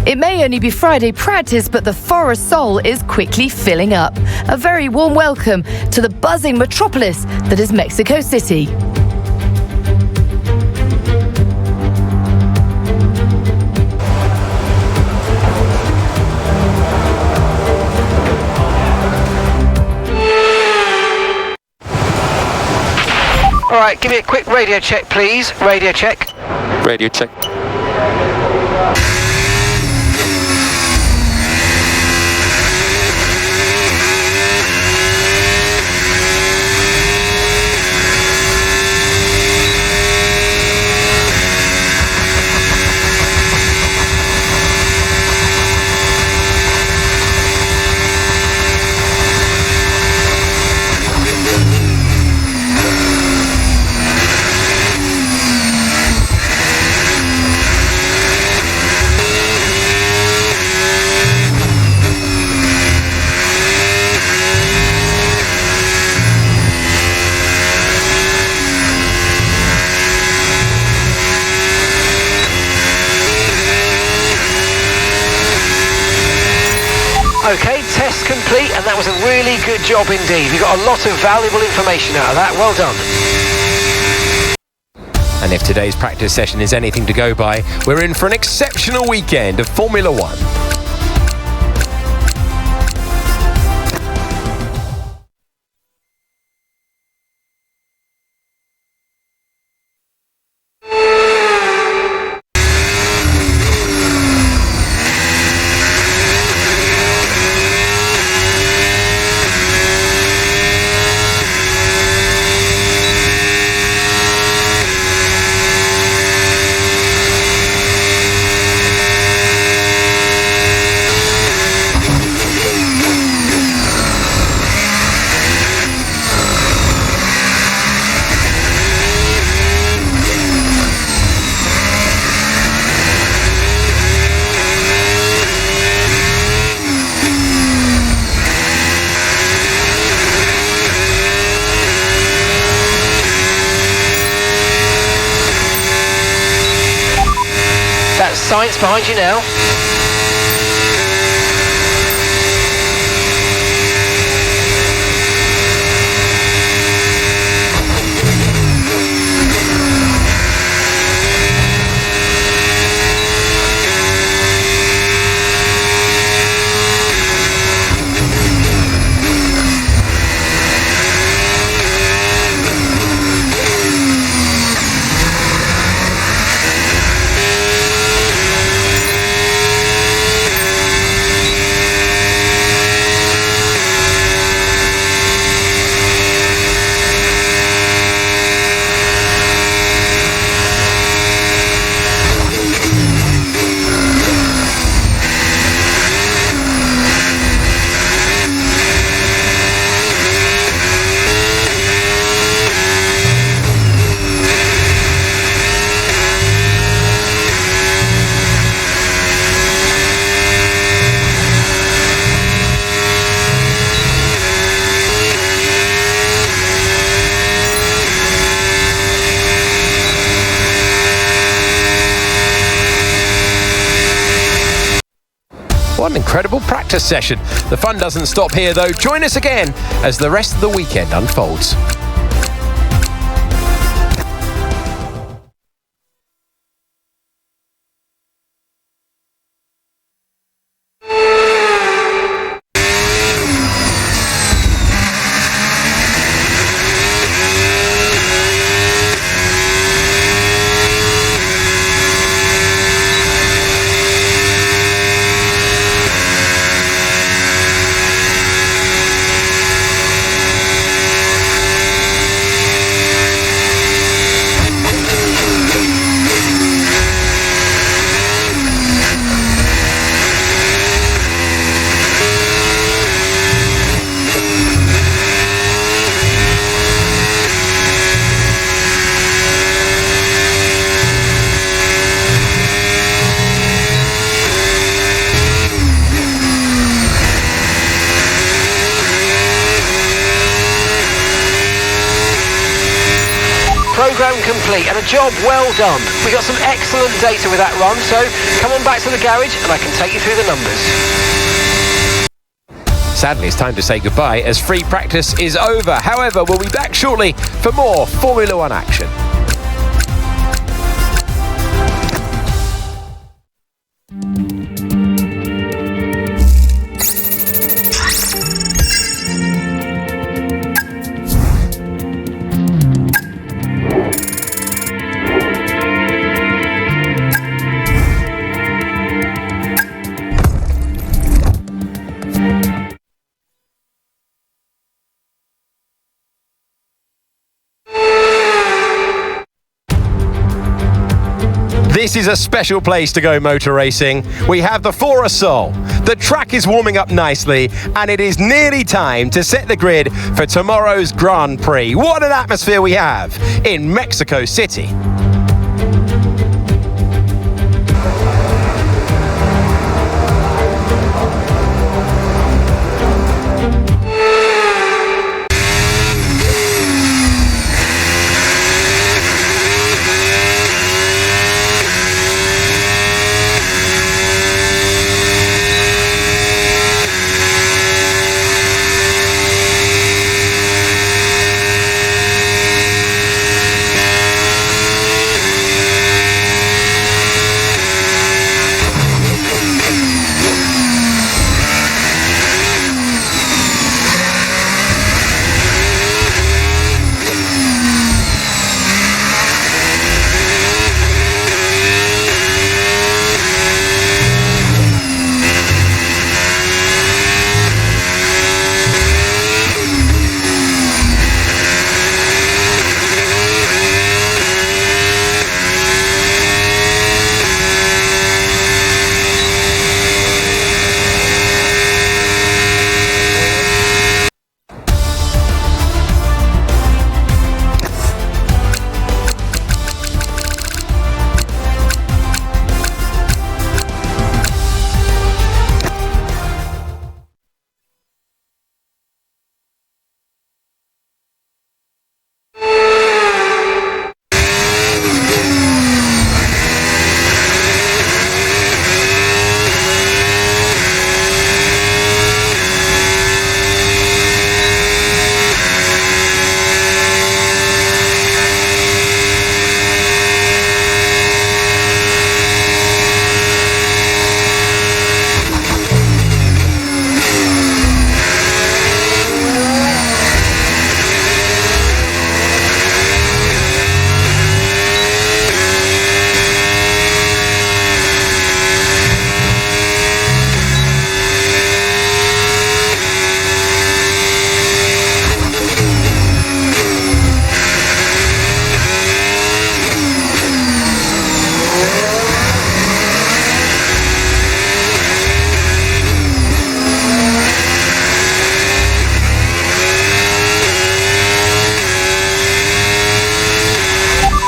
It may only be Friday practice, but the Forest Sol is quickly filling up. A very warm welcome to the buzzing metropolis that is Mexico City. All right, give me a quick radio check, please. Radio check. Radio check. Okay, test complete, and that was a really good job indeed. We got a lot of valuable information out of that. Well done. And if today's practice session is anything to go by, we're in for an exceptional weekend of Formula One. That's Sainz behind you now. What an incredible practice session. The fun doesn't stop here though. Join us again as the rest of the weekend unfolds. complete and a job well done. We got some excellent data with that run, so come on back to the garage and I can take you through the numbers. Sadly, it's time to say goodbye as free practice is over. However, we'll be back shortly for more Formula One action. This is a special place to go motor racing. We have the Forasol. The track is warming up nicely, and it is nearly time to set the grid for tomorrow's Grand Prix. What an atmosphere we have in Mexico City.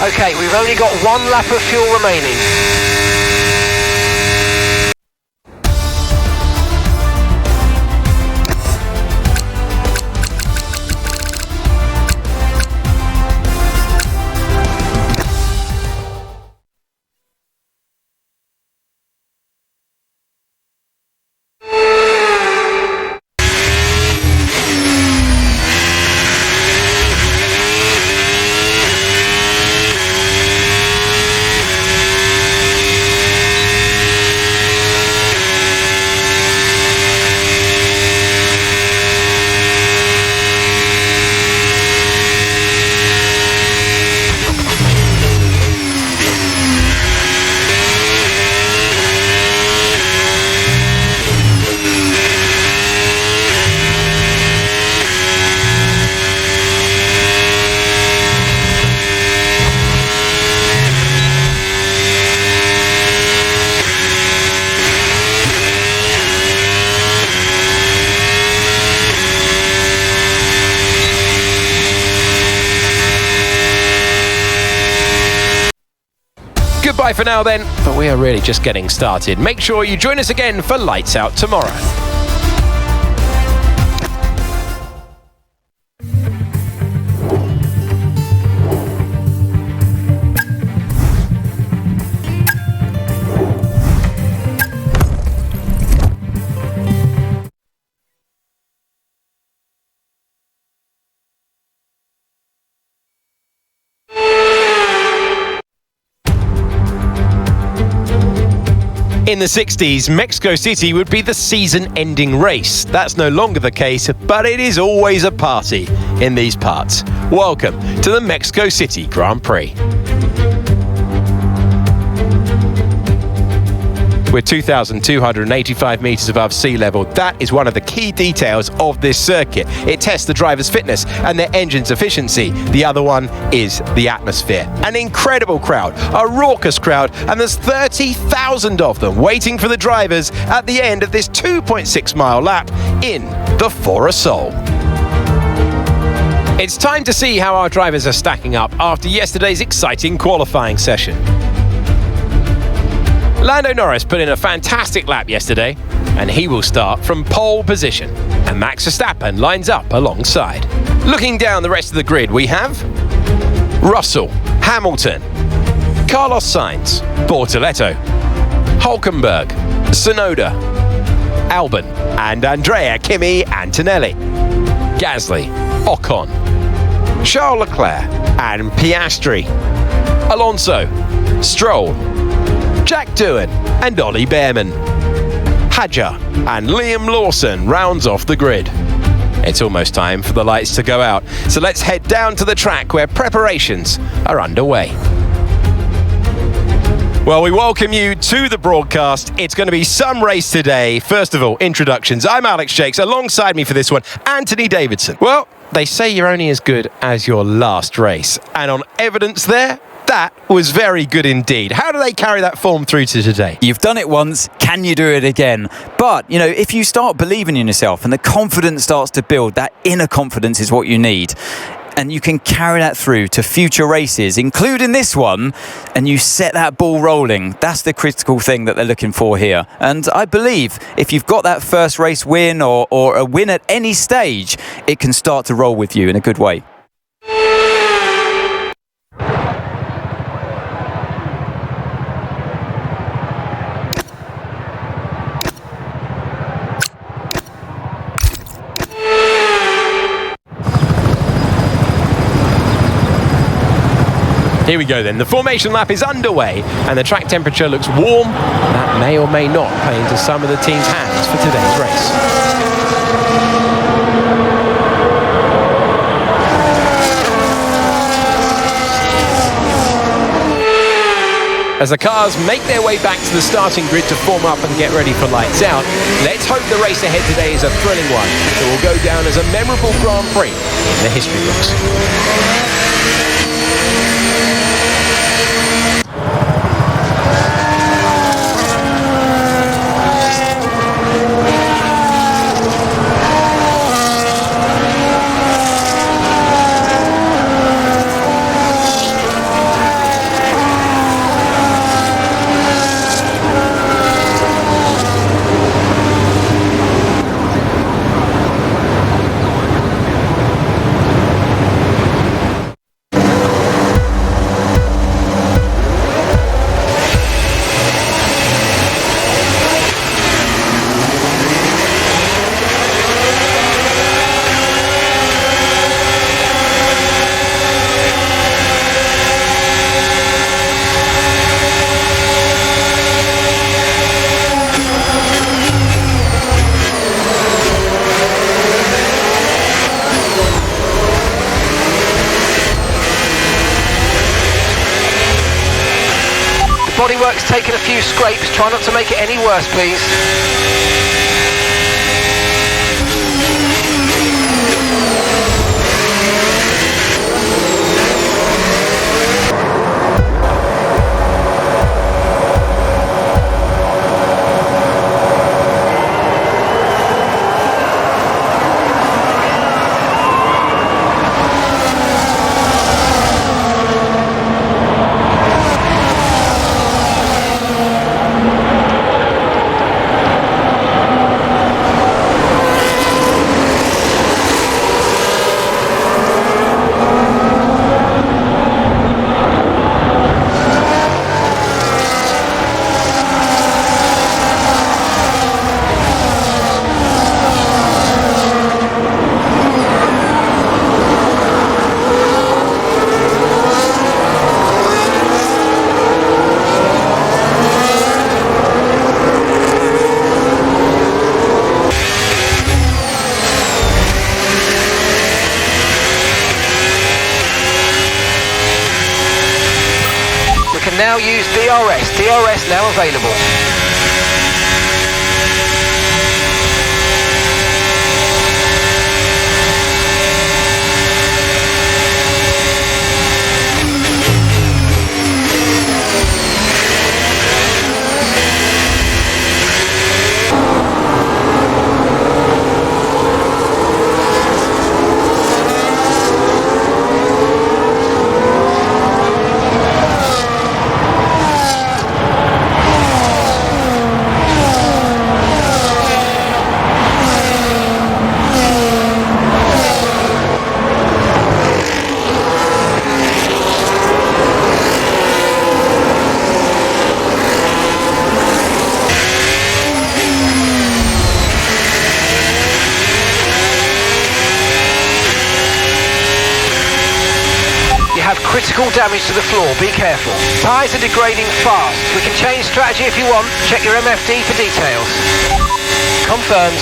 Okay, we've only got one lap of fuel remaining. Goodbye for now then, but we are really just getting started. Make sure you join us again for Lights Out tomorrow. In the 60s, Mexico City would be the season-ending race. That's no longer the case, but it is always a party in these parts. Welcome to the Mexico City Grand Prix. With 2,285 metres above sea level, that is one of the key details of this circuit. It tests the drivers' fitness and their engine's efficiency. The other one is the atmosphere. An incredible crowd, a raucous crowd, and there's 30,000 of them waiting for the drivers at the end of this 2.6-mile lap in the Fora Sol. It's time to see how our drivers are stacking up after yesterday's exciting qualifying session. Lando Norris put in a fantastic lap yesterday, and he will start from pole position. And Max Verstappen lines up alongside. Looking down the rest of the grid, we have Russell, Hamilton, Carlos Sainz, Bortoleto, Hülkenberg, Tsunoda, Albon, and Andrea Kimi Antonelli, Gasly, Ocon, Charles Leclerc, and Piastri, Alonso, Stroll, Jack Doohan and Ollie Behrman. Hadjar and Liam Lawson rounds off the grid. It's almost time for the lights to go out, so let's head down to the track where preparations are underway. Well, we welcome you to the broadcast. It's going to be some race today. First of all, introductions. I'm Alex Shakes. Alongside me for this one, Anthony Davidson. Well, they say you're only as good as your last race. And on evidence there, that was very good indeed. How do they carry that form through to today? You've done it once, can you do it again? But, if you start believing in yourself and the confidence starts to build, that inner confidence is what you need. And you can carry that through to future races, including this one, and you set that ball rolling. That's the critical thing that they're looking for here. And I believe if you've got that first race win or a win at any stage, it can start to roll with you in a good way. Here we go then. The formation lap is underway and the track temperature looks warm. That may or may not play into some of the team's hands for today's race. As the cars make their way back to the starting grid to form up and get ready for lights out, let's hope the race ahead today is a thrilling one that will go down as a memorable Grand Prix in the history books. Bodywork's taken a few scrapes. Try not to make it any worse, please. now use DRS. DRS now available. Critical damage to the floor, be careful. Tyres are degrading fast. We can change strategy if you want. Check your MFD for details. Confirmed.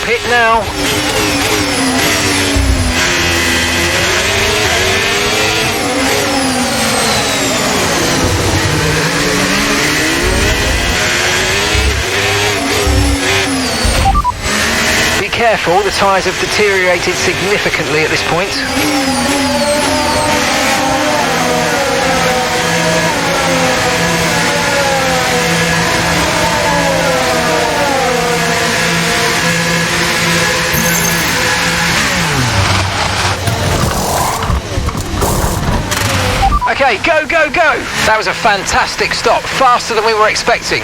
Pit now. Be careful, the tyres have deteriorated significantly at this point. Okay, go, go, go! That was a fantastic stop, faster than we were expecting.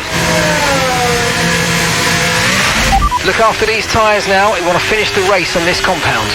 Look after these tyres now, we want to finish the race on this compound.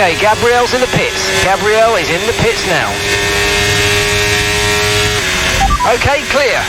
Okay, Gabriel's in the pits. Gabriel is in the pits now. Okay, clear.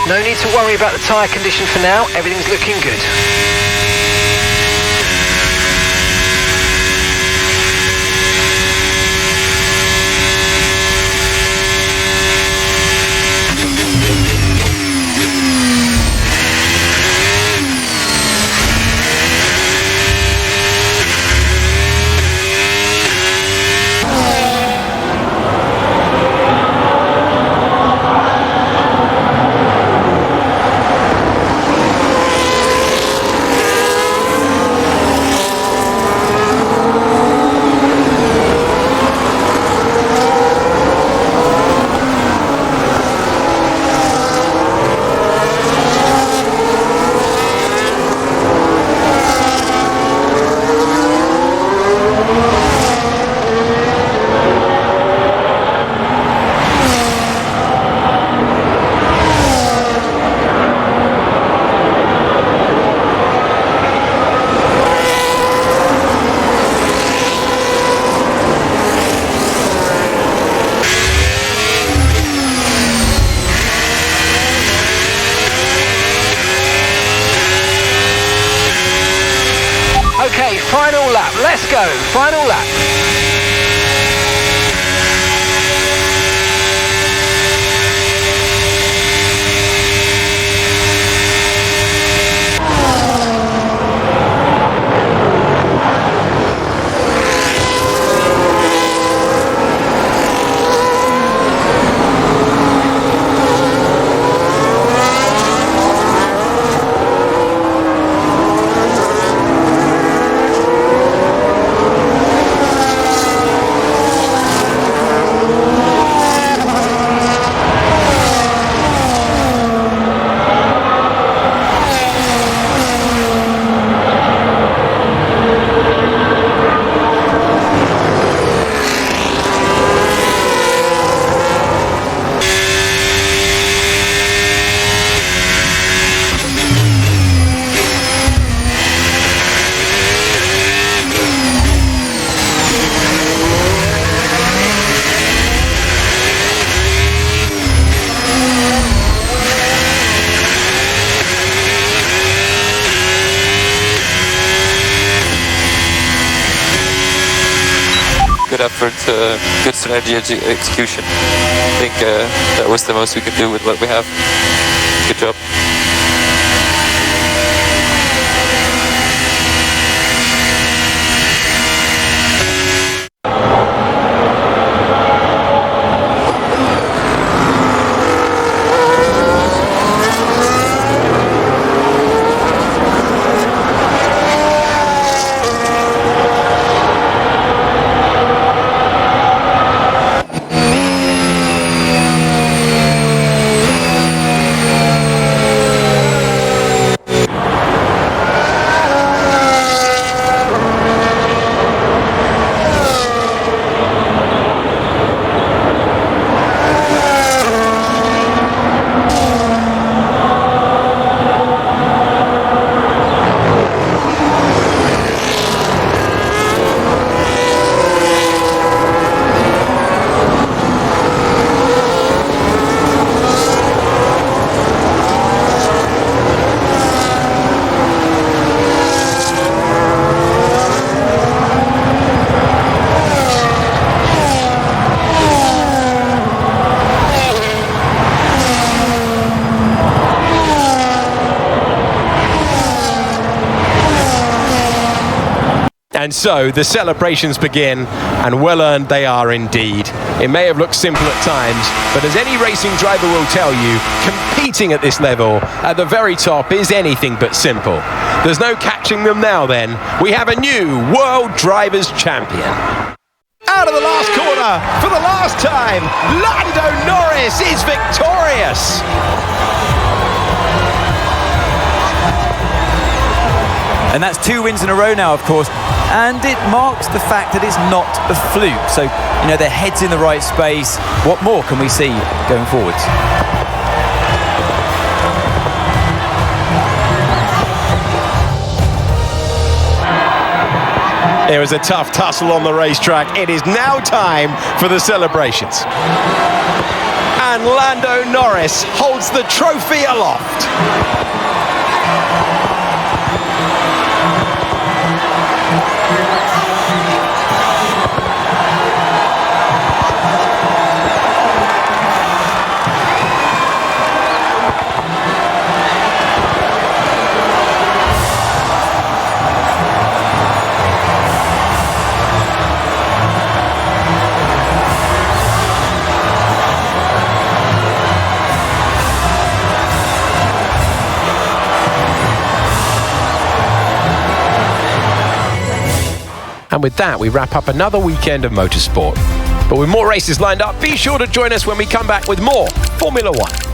No need to worry about the tyre condition for now, everything's looking good. Okay, final lap, let's go, final lap. Good effort, good strategy execution. I think that was the most we could do with what we have. Good job. And so the celebrations begin, and well earned they are indeed. It may have looked simple at times, but as any racing driver will tell you, competing at this level at the very top is anything but simple. There's no catching them now then. We have a new World Drivers' Champion. Out of the last corner, for the last time, Lando Norris is victorious. And that's 2 wins in a row now, of course, and it marks the fact that it's not a fluke. So, you know, their head's in the right space. What more can we see going forwards? There is a tough tussle on the racetrack. It is now time for the celebrations. And Lando Norris holds the trophy aloft. And with that, we wrap up another weekend of motorsport. But with more races lined up, be sure to join us when we come back with more Formula One.